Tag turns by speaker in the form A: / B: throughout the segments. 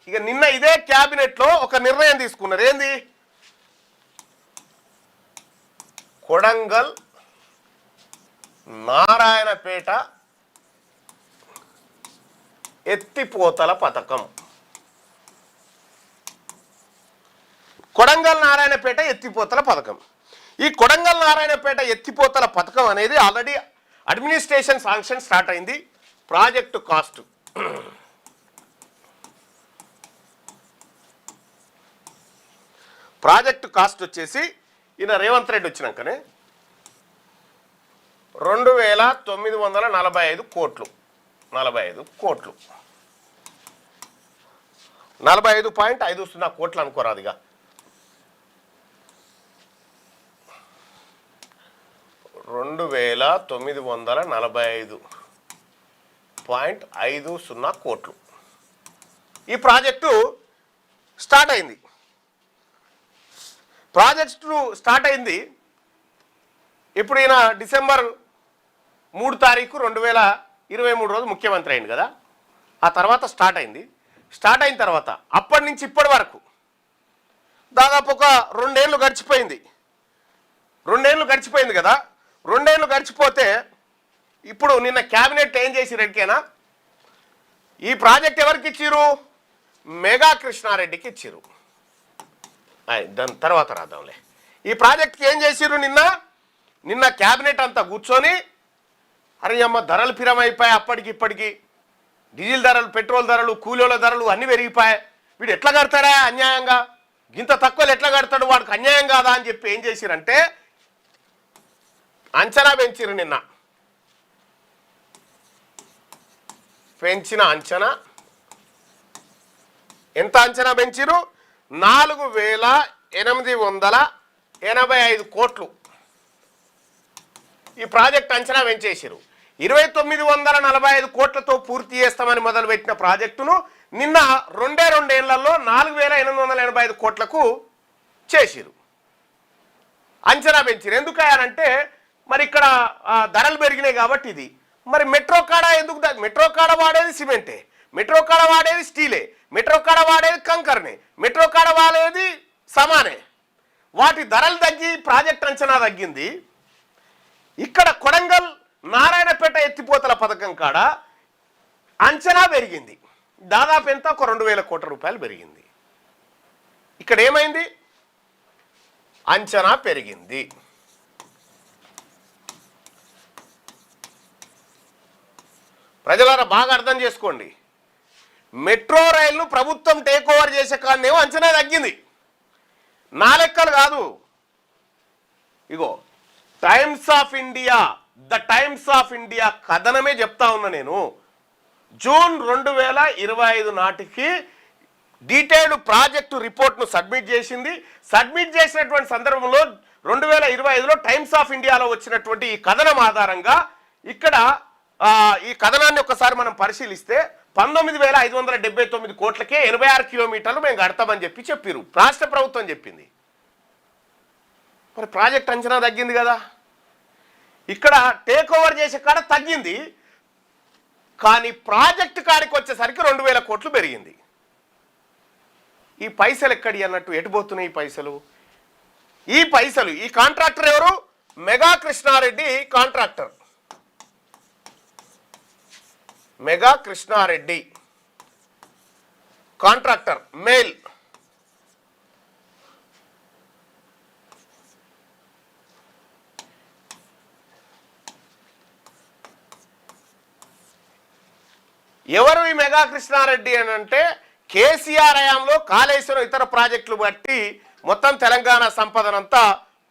A: ఇక నిన్న ఇదే క్యాబినెట్లో ఒక నిర్ణయం తీసుకున్నారు. ఏంది? కొడంగల్ నారాయణపేట ఎత్తిపోతల పథకం. కొడంగల్ నారాయణపేట ఎత్తిపోతల పథకం. ఈ కొడంగల్ నారాయణపేట ఎత్తిపోతల పథకం అనేది ఆల్రెడీ అడ్మినిస్ట్రేషన్ శాంక్షన్ స్టార్ట్ అయింది. ప్రాజెక్టు కాస్ట్ వచ్చేసి ఈయన రేవంత్ రెడ్డి వచ్చినాకనే 2945 కోట్లు. 45.50 కోట్లు అనుకోరాదిగా. 2945.50 కోట్లు. ఈ ప్రాజెక్టు స్టార్ట్ అయింది. ఇప్పుడు ఈయన డిసెంబర్ 3 తారీఖు 2023 రోజు ముఖ్యమంత్రి అయింది కదా. ఆ తర్వాత స్టార్ట్ అయిన తర్వాత అప్పటి నుంచి ఇప్పటి వరకు దాదాపు ఒక 2 ఏళ్ళు గడిచిపోయింది. 2 ఏళ్ళు గడిచిపోయింది కదా. 2 ఏళ్ళు గడిచిపోతే ఇప్పుడు నిన్న క్యాబినెట్ ఏం చేసి రెడ్డికేనా ఈ ప్రాజెక్ట్ ఎవరికి ఇచ్చిరు? మెగా కృష్ణారెడ్డికి ఇచ్చిరు. దాని తర్వాత రాద్దాంలే. ఈ ప్రాజెక్ట్కి ఏం చేసిరు? నిన్న క్యాబినెట్ అంతా కూర్చొని అరే అమ్మ ధరలు పిరమైపోయాయి. అప్పటికి ఇప్పటికి డీజిల్ ధరలు, పెట్రోల్ ధరలు, కూలీల ధరలు అన్నీ పెరిగిపోయాయి. వీడు ఎట్లా కడతాడా అన్యాయంగా? ఇంత తక్కువలు ఎట్లా కడతాడు? వాడికి అన్యాయం కాదా అని చెప్పి ఏం చేసిరంటే అంచనా పెంచిరు. నిన్న పెంచిన అంచనా ఎంత అంచనా పెంచిరు? 4885 కోట్లు ఈ ప్రాజెక్ట్ అంచనా పెంచేసారు. 2945 కోట్లతో పూర్తి చేస్తామని మొదలుపెట్టిన ప్రాజెక్టును నిన్న 2 ఏళ్లలో 4885 కోట్లకు చేసిరు. అంచనా పెంచిరు. ఎందుకయ్యారంటే మరి ఇక్కడ ధరలు పెరిగినాయి కాబట్టి. ఇది మరి మెట్రో కాడ ఎందుకు? మెట్రో కాడ వాడేది సిమెంటే, మెట్రో కాడ వాడేది స్టీలే, మెట్రో కాడ వాడేది కంకర్నే, మెట్రో కాడ వాడేది సమానే. వాటి ధరలు తగ్గి ప్రాజెక్ట్ అంచనా తగ్గింది. ఇక్కడ కొడంగల్ నారాయణపేట ఎత్తిపోతల పథకం కాడ అంచనా పెరిగింది. దాదాపు ఎంత? ఒక 2000 కోట్ల రూపాయలు పెరిగింది. ఇక్కడ ఏమైంది? అంచనా పెరిగింది. ప్రజలారా బాగా అర్థం చేసుకోండి. మెట్రో రైళ్లు ప్రభుత్వం టేక్ ఓవర్ చేసే కాడనేమో అంచనా తగ్గింది. నా లెక్కలు కాదు. ఇగో టైమ్స్ ఆఫ్ ఇండియా కథనమే చెప్తా ఉన్నా నేను. జూన్ 2025 నాటికి డీటెయిల్డ్ ప్రాజెక్టు రిపోర్ట్ను సబ్మిట్ చేసింది. సబ్మిట్ చేసినటువంటి సందర్భంలో 2025లో టైమ్స్ ఆఫ్ ఇండియాలో వచ్చినటువంటి ఈ కథనం ఆధారంగా ఇక్కడ ఈ కథనాన్ని ఒకసారి మనం పరిశీలిస్తే 19,579 కోట్లకే 86 కిలోమీటర్లు మేము కడతామని చెప్పారు. రాష్ట్ర ప్రభుత్వం చెప్పింది. మరి ప్రాజెక్ట్ అంచనా తగ్గింది కదా. ఇక్కడ టేక్ ఓవర్ చేసే కాడ తగ్గింది, కానీ ప్రాజెక్ట్ కాడికి వచ్చేసరికి 2000 కోట్లు పెరిగింది. ఈ పైసలు ఎక్కడి అన్నట్టు ఎటుపోతున్నాయి ఈ పైసలు? ఈ కాంట్రాక్టర్ ఎవరు? Megha Krishna Reddy contractor. Megha Krishna Reddy contractor mail. ఎవరు ఈ మెగా కృష్ణారెడ్డి అని అంటే కేసీఆర్ హయాంలో కాళేశ్వరం ఇతర ప్రాజెక్టులు బట్టి మొత్తం తెలంగాణ సంపదనంతా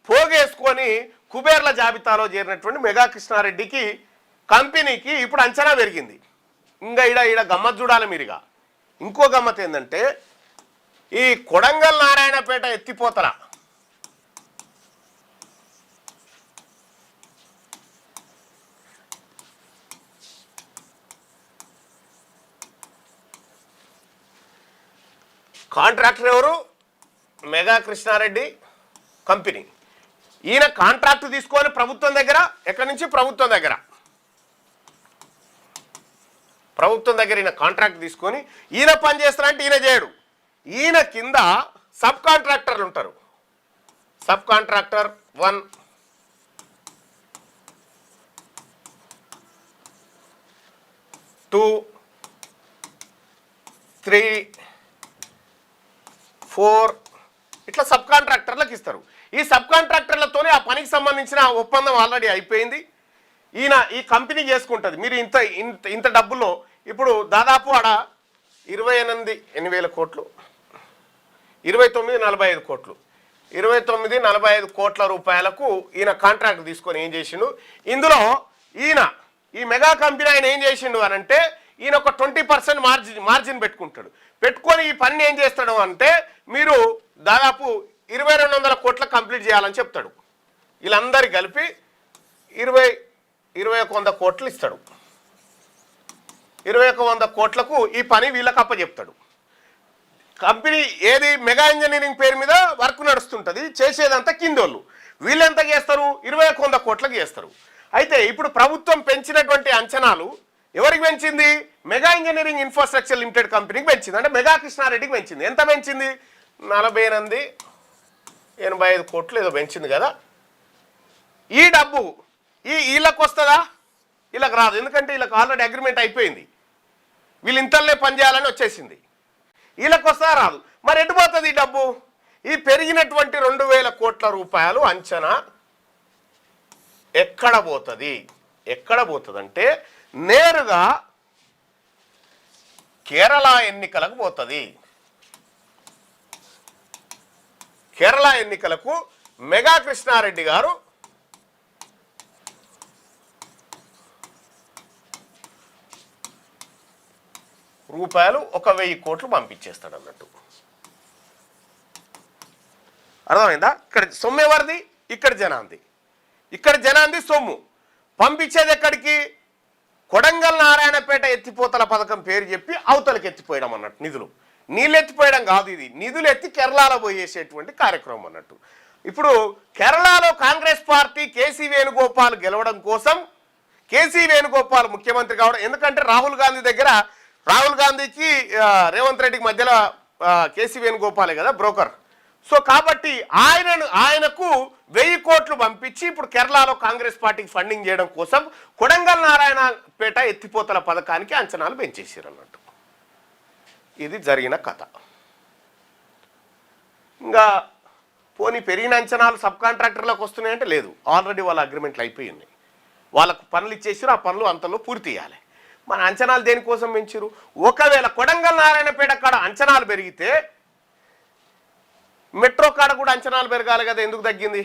A: పోగేసుకొని కుబేర్ల జాబితాలో చేరినటువంటి మెగా కృష్ణారెడ్డికి కంపెనీకి ఇప్పుడు అంచనా పెరిగింది. ఇంకా ఈడ గమ్మత్ చూడాలి మీరుగా. ఇంకో గమ్మత్ ఏంటంటే ఈ కొడంగల్ నారాయణపేట ఎత్తిపోతల కాంట్రాక్టర్ ఎవరు? మెగా కృష్ణారెడ్డి కంపెనీ. ఈయన కాంట్రాక్ట్ తీసుకొని ప్రభుత్వం దగ్గర, ఎక్కడి నుంచి? ప్రభుత్వం దగ్గర ప్రభుత్వం దగ్గర ఈయన కాంట్రాక్ట్ తీసుకొని ఈయన పని చేస్తారంటే ఈయన చేయడు. ఈయన కింద సబ్ కాంట్రాక్టర్లు ఉంటారు. సబ్ కాంట్రాక్టర్ 1, 2, 3, 4 ఇట్లా సబ్ కాంట్రాక్టర్లకు ఇస్తారు. ఈ సబ్ కాంట్రాక్టర్లతోనే ఆ పనికి సంబంధించిన ఒప్పందం ఆల్రెడీ అయిపోయింది. ఈయన ఈ కంపెనీ చేసుకుంటుంది. మీరు ఇంత ఇంత ఇంత డబ్బుల్లో ఇప్పుడు దాదాపు ఆడ 28,000 కోట్లు, 29,45 కోట్లు, 29,45 కోట్ల రూపాయలకు ఈయన కాంట్రాక్ట్ తీసుకొని ఏం చేసిండు, ఇందులో ఈయన ఈ మెగా కంపెనీ ఆయన ఏం చేసిండు అని అంటే ఈయన ఒక 20% మార్జిన్ పెట్టుకుంటాడు. పెట్టుకొని ఈ పనిని ఏం చేస్తాడు అంటే మీరు దాదాపు 2,200 కోట్ల కంప్లీట్ చేయాలని చెప్తాడు. వీళ్ళందరి కలిపి 2,100 కోట్లు ఇస్తాడు. 2,100 కోట్లకు ఈ పని వీళ్ళకి అప్పచెప్తాడు. కంపెనీ ఏది మెగా ఇంజనీరింగ్ పేరు మీద వర్క్ నడుస్తుంటుంది, చేసేదంతా కిందోళ్ళు. వీళ్ళు ఎంత చేస్తారు, 2,100 కోట్లకు చేస్తారు. అయితే ఇప్పుడు ప్రభుత్వం పెంచినటువంటి అంచనాలు ఎవరికి పెంచింది, మెగా ఇంజనీరింగ్ ఇన్ఫ్రాస్ట్రక్చర్ లిమిటెడ్ కంపెనీకి పెంచింది. అంటే మెగా కృష్ణారెడ్డికి పెంచింది. ఎంత పెంచింది, 48,85 కోట్లు ఏదో పెంచింది కదా. ఈ డబ్బు వీళ్ళకి వస్తుందా, వీళ్ళకి రాదు. ఎందుకంటే వీళ్ళకి ఆల్రెడీ అగ్రిమెంట్ అయిపోయింది, వీళ్ళు ఇంతలనే పనిచేయాలని వచ్చేసింది. వీళ్ళకి వస్తుందా, రాదు. మరి ఎటు పోతుంది ఈ డబ్బు, ఈ పెరిగినటువంటి 2,000 కోట్ల రూపాయలు అంచనా ఎక్కడ పోతుంది, ఎక్కడ పోతుంది అంటే నేరుగా కేరళ ఎన్నికలకు పోతుంది. కేరళ ఎన్నికలకు మెగా కృష్ణారెడ్డి గారు రూపాయలు 1,000 కోట్లు పంపించేస్తాడు అన్నట్టు. అర్థమైందా? ఇక్కడ సొమ్ము ఎవరిది, ఇక్కడ జనాంది. ఇక్కడ జనాంది సొమ్ము పంపించేది ఎక్కడికి, కొడంగల్ నారాయణపేట ఎత్తిపోతల పథకం పేరు చెప్పి అవతలకి ఎత్తిపోయడం అన్నట్టు. నీళ్ళు ఎత్తిపోయడం కాదు, ఇది నిధులు ఎత్తి కేరళలో పోయేసేటువంటి కార్యక్రమం అన్నట్టు. ఇప్పుడు కేరళలో కాంగ్రెస్ పార్టీ కేసీ వేణుగోపాల్ గెలవడం కోసం కేసీ వేణుగోపాల్ ముఖ్యమంత్రి కావడం, ఎందుకంటే రాహుల్ గాంధీకి రేవంత్ రెడ్డికి మధ్యలో కేసీ వేణుగోపాలే కదా బ్రోకర్. సో కాబట్టి ఆయనకు 1,000 కోట్లు పంపించి ఇప్పుడు కేరళలో కాంగ్రెస్ పార్టీకి ఫండింగ్ చేయడం కోసం కొడంగల్ నారాయణపేట ఎత్తిపోతల పథకానికి అంచనాలు పెంచేసారు అన్నట్టు. ఇది జరిగిన కథ. ఇంకా పోనీ పెరిగిన అంచనాలు సబ్ కాంట్రాక్టర్లకు వస్తున్నాయంటే లేదు, ఆల్రెడీ వాళ్ళ అగ్రిమెంట్లు అయిపోయి ఉన్నాయి. వాళ్ళకు పనులు ఇచ్చేసారు, ఆ పనులు అంతలో పూర్తి చేయాలి. మన అంచనాలు దేనికోసం పెంచారు, ఒకవేళ కొడంగల్ నారాయణపేట కాడ అంచనాలు పెరిగితే మెట్రో కాడ కూడా అంచనాలు పెరగాలి కదా, ఎందుకు తగ్గింది?